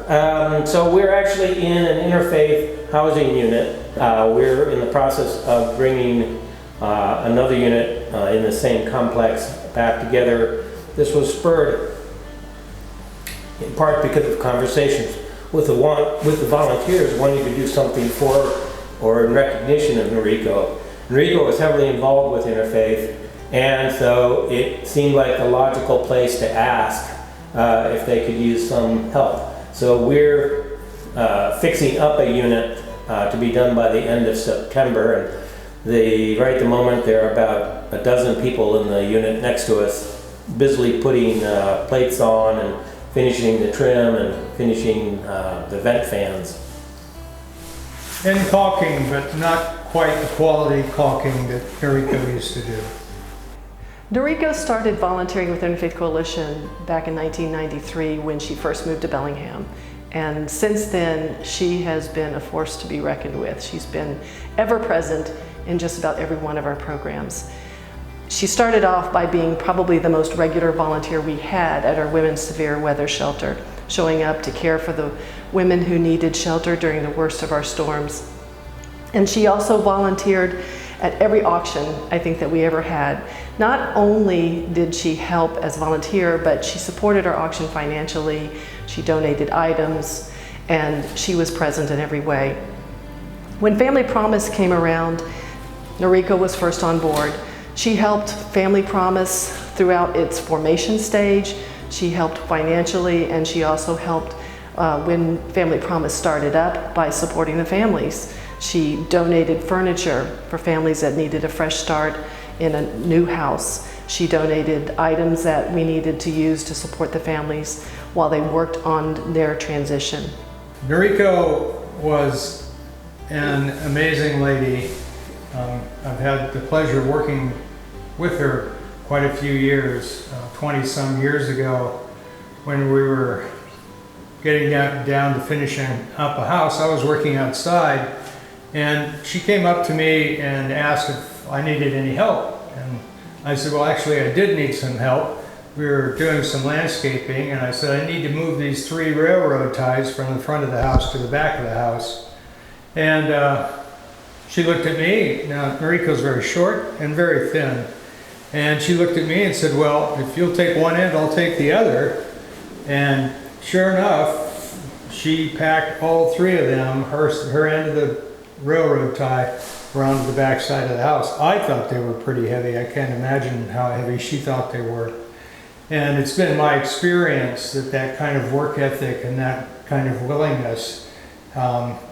So we're actually in an interfaith housing unit. We're in the process of bringing another unit in the same complex back together. This was spurred in part because of conversations with the volunteers wanting to do something for or in recognition of Noriko. Noriko was heavily involved with Interfaith, and so it seemed like the logical place to ask if they could use some help. So we're fixing up a unit to be done by the end of September. And right at the moment, there are about a dozen people in the unit next to us busily putting plates on and finishing the trim and finishing the vent fans. And caulking, but not quite the quality caulking that Noriko used to do. Noriko started volunteering with Interfaith Coalition back in 1993 when she first moved to Bellingham. And since then, she has been a force to be reckoned with. She's been ever present in just about every one of our programs. She started off by being probably the most regular volunteer we had at our women's severe weather shelter, showing up to care for the women who needed shelter during the worst of our storms. And she also volunteered at every auction, I think, that we ever had. Not only did she help as volunteer, but she supported our auction financially, she donated items, and she was present in every way. When Family Promise came around, Noriko was first on board. She helped Family Promise throughout its formation stage. She helped financially, and she also helped when Family Promise started up by supporting the families. She donated furniture for families that needed a fresh start in a new house. She donated items that we needed to use to support the families while they worked on their transition. Noriko was an amazing lady. I've had the pleasure of working with her quite a few years, 20-some years ago, when we were getting down to finishing up a house. I was working outside, and she came up to me and asked if I needed any help. And I said, well, actually, I did need some help. We were doing some landscaping, and I said, I need to move these 3 railroad ties from the front of the house to the back of the house. And she looked at me. Now, Noriko's very short and very thin. And she looked at me and said, well, if you'll take one end, I'll take the other. And sure enough, she packed all 3 of them, her end of the railroad tie, around to the back side of the house. I thought they were pretty heavy. I can't imagine how heavy she thought they were. And it's been my experience that that kind of work ethic and that kind of willingness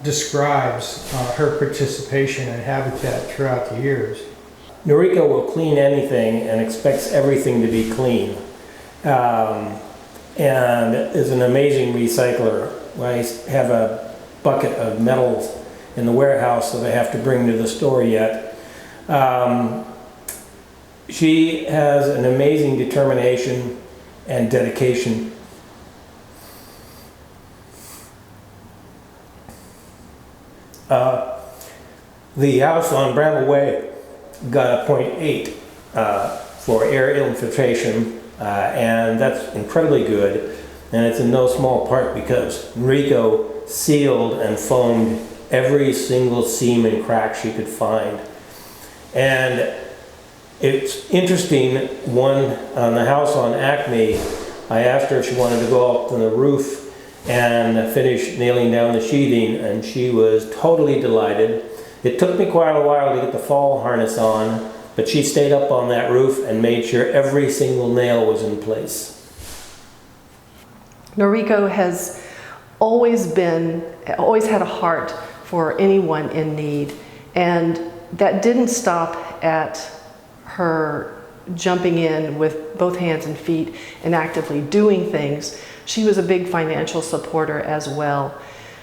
describes her participation in Habitat throughout the years. Noriko will clean anything and expects everything to be clean, and is an amazing recycler. I have a bucket of metals in the warehouse that I have to bring to the store yet. She has an amazing determination and dedication. The house on Bramble Way got a 0.8 for air infiltration, and that's incredibly good. And it's in no small part because Noriko sealed and foamed every single seam and crack she could find. And it's interesting, one on the house on Acme, I asked her if she wanted to go up on the roof and finish nailing down the sheathing, and she was totally delighted. It took me quite a while to get the fall harness on, but she stayed up on that roof and made sure every single nail was in place. Noriko has always had a heart for anyone in need, and that didn't stop at her jumping in with both hands and feet and actively doing things. She was a big financial supporter as well.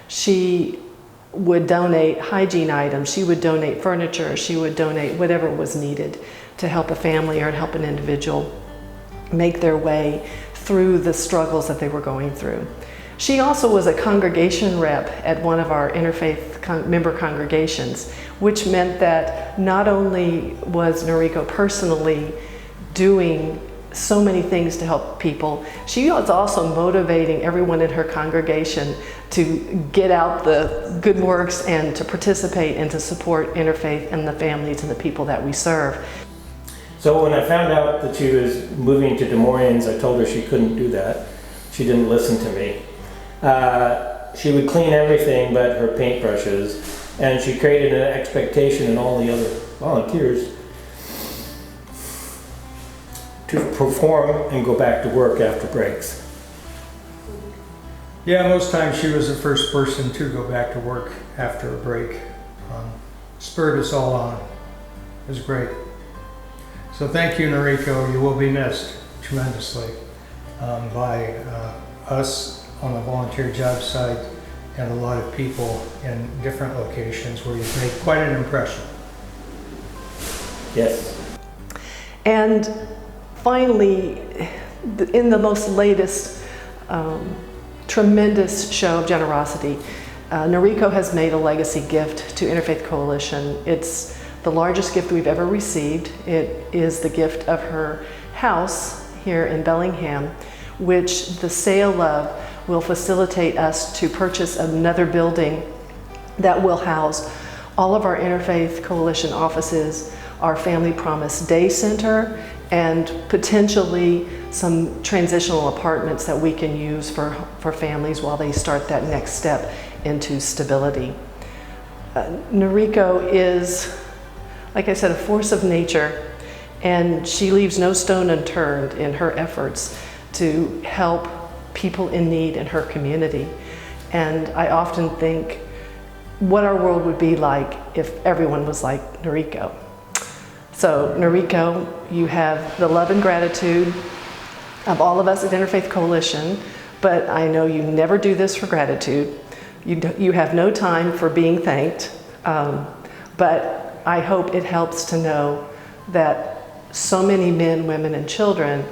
She would donate hygiene items, she would donate furniture, she would donate whatever was needed to help a family or to help an individual make their way through the struggles that they were going through. She also was a congregation rep at one of our interfaith member congregations, which meant that not only was Noriko personally doing so many things to help people. She was also motivating everyone in her congregation to get out the good works and to participate and to support Interfaith and the families and the people that we serve. So when I found out that she was moving to Des Moines, I told her she couldn't do that. She didn't listen to me. She would clean everything but her paintbrushes, and she created an expectation in all the other volunteers to perform and go back to work after breaks. Yeah, most times she was the first person to go back to work after a break. Spurred us all on. It was great. So thank you, Noriko. You will be missed tremendously by us on the volunteer job site and a lot of people in different locations where you've made quite an impression. Yes. And finally, in the most latest tremendous show of generosity, Noriko has made a legacy gift to Interfaith Coalition. It's the largest gift we've ever received. It is the gift of her house here in Bellingham, which the sale of will facilitate us to purchase another building that will house all of our Interfaith Coalition offices, our Family Promise Day Center, and potentially some transitional apartments that we can use for families while they start that next step into stability. Noriko is, like I said, a force of nature, and she leaves no stone unturned in her efforts to help people in need in her community. And I often think what our world would be like if everyone was like Noriko. So Noriko, you have the love and gratitude of all of us at Interfaith Coalition, but I know you never do this for gratitude. You have no time for being thanked, but I hope it helps to know that so many men, women, and children,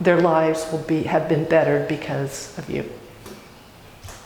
their lives have been bettered because of you.